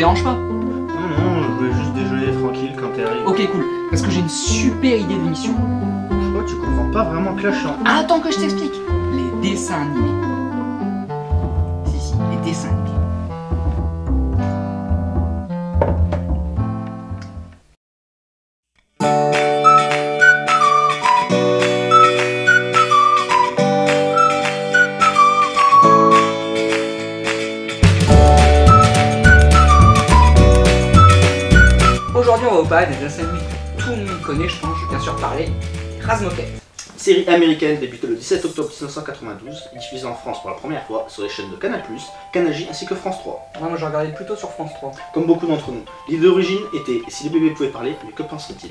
dérange pas? Non, non, je voulais juste déjeuner tranquille quand t'es arrivé. Ok, cool. Parce que j'ai une super idée d'émission. Oh, tu comprends pas vraiment que là je suis en... Attends que je t'explique. Les dessins animés. Si, les dessins animés. Aujourd'hui, on va vous parler des dessins animés que tout le monde connaît, je pense. Je vais bien sûr parler des Razmoket. Série américaine débutée le 17 octobre 1992, diffusée en France pour la première fois sur les chaînes de Canal+, Canal J ainsi que France 3. Ouais, moi, je regardais plutôt sur France 3. Comme beaucoup d'entre nous, l'idée d'origine était si les bébés pouvaient parler, mais que penseraient-ils?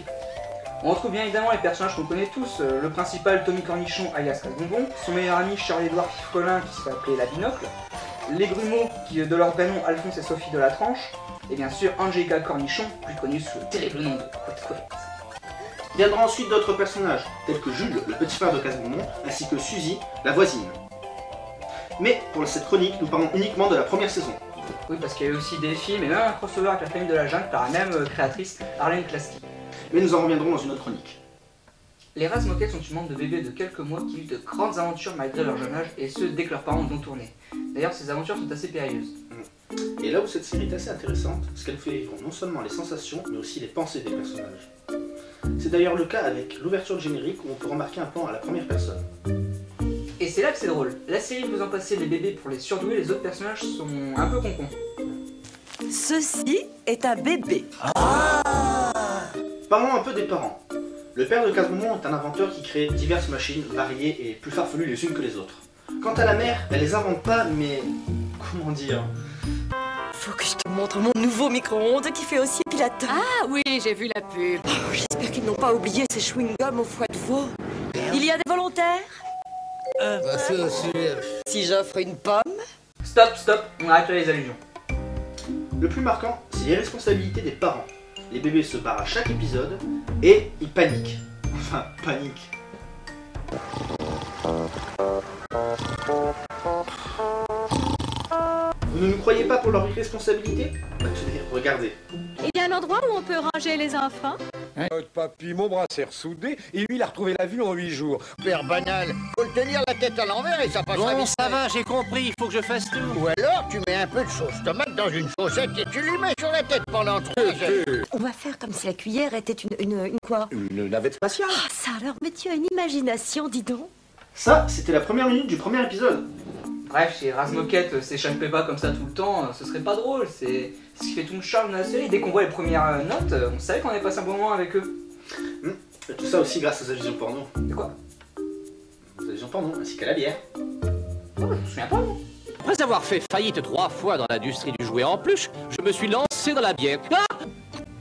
On retrouve bien évidemment les personnages qu'on connaît tous. Le principal, Tommy Cornichon, alias Casse-Bonbon. Son meilleur ami, Charles-Édouard Fifrelin, qui se fait appeler la Binocle. Les Grumeaux, qui de leur vrai nom, Alphonse et Sophie de la Tranche. Et bien sûr, Angélica Cornichon, plus connue sous le terrible nom de Couette. Viendront ensuite d'autres personnages, tels que Jules, le petit frère de Casse-Bonbon, ainsi que Suzy, la voisine. Mais pour cette chronique, nous parlons uniquement de la première saison. Oui, parce qu'il y a eu aussi des films et même un crossover avec la famille de la jungle par la même créatrice, Arlene Klasky. Mais nous en reviendrons dans une autre chronique. Les Razmoket sont une bande de bébés de quelques mois qui vivent de grandes aventures malgré leur jeune âge, et ce dès que leurs parents ont tourné. D'ailleurs, ces aventures sont assez périlleuses. Et là où cette série est assez intéressante, c'est qu'elle fait vivre non seulement les sensations, mais aussi les pensées des personnages. C'est d'ailleurs le cas avec l'ouverture de générique où on peut remarquer un plan à la première personne. Et c'est là que c'est drôle. La série faisant passer les bébés pour les surdoués, les autres personnages sont un peu concons. Ceci est un bébé. Parlons un peu des parents. Le père de Casse-Bonbon est un inventeur qui crée diverses machines variées et plus farfelues les unes que les autres. Quant à la mère, elle les invente pas, mais... comment dire? Faut que je te montre mon nouveau micro-ondes qui fait aussi épilateur. Ah oui, j'ai vu la pub. Oh, j'espère qu'ils n'ont pas oublié ces chewing-gums au foie de veau. Il y a des volontaires? Si j'offre une pomme? Stop, on arrête là les allusions. Le plus marquant, c'est l'irresponsabilité des parents. Les bébés se barrent à chaque épisode et ils paniquent. Enfin, paniquent. Vous ne nous croyez pas pour leur irresponsabilité? Bah tenez, regardez. Il y a un endroit où on peut ranger les enfants? Notre papy, mon bras s'est ressoudé et lui, il a retrouvé la vue en 8 jours. Père banal, faut le tenir la tête à l'envers et ça passera Bon, vite. ça va, j'ai compris, il faut que je fasse tout. Ou alors, tu mets un peu de sauce tomate dans une chaussette et tu lui mets sur la tête pendant 3 heures. On va faire comme si la cuillère était une quoi? Une navette spatiale. Ah, ça alors, mais tu as une imagination, dis donc. Ça, c'était la première minute du premier épisode. Bref, chez Razmoket, s'échapper pas comme ça tout le temps, ce serait pas drôle. C'est ce qui fait tout le charme de la série. Dès qu'on voit les premières notes, on savait qu'on avait passé un bon moment avec eux. Et tout ça aussi grâce aux allusions porno. De quoi? Aux allusions porno, ainsi qu'à la bière. Oh, je me souviens pas, moi. Après avoir fait faillite 3 fois dans l'industrie du jouet en peluche, je me suis lancé dans la bière. Ah!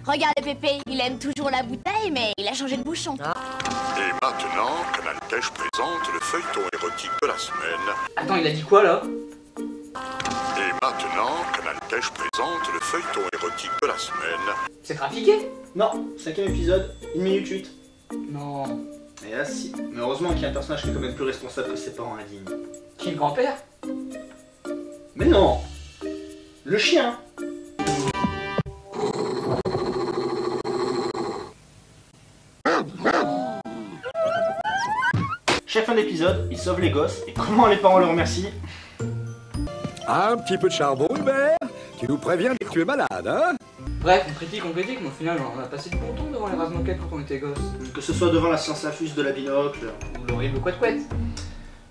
Regarde Pépé, il aime toujours la bouteille, mais il a changé de bouchon. Et maintenant, Canal Pêche présente le feuilleton érotique de la semaine. Attends, il a dit quoi là? Et maintenant, Canal Pêche présente le feuilleton érotique de la semaine. C'est trafiqué? Non, 5ème épisode, 1 minute 8. Non. Et là si. Mais heureusement qu'il y a un personnage qui est quand même plus responsable que ses parents indignes. Qui, le grand-père? Mais non! Le chien! Chaque fin d'épisode, il sauve les gosses, et comment les parents le remercient? Un petit peu de charbon, Hubert. Tu nous préviens que tu es malade, hein? Bref, on critique, mais au final, on a passé du bon temps devant les Razmoket quand on était gosses. Que ce soit devant la science infuse de la Binocle, Ou l'horrible Couette.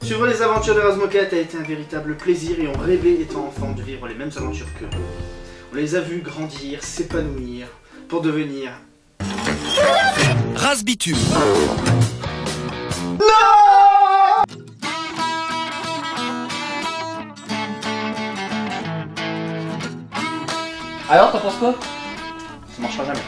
suivre les aventures des Razmoket a été un véritable plaisir et on rêvait, étant enfant, de vivre les mêmes aventures qu'eux. On les a vus grandir, s'épanouir, pour devenir... Razbitume. Alors, t'en penses quoi? Ça marchera jamais.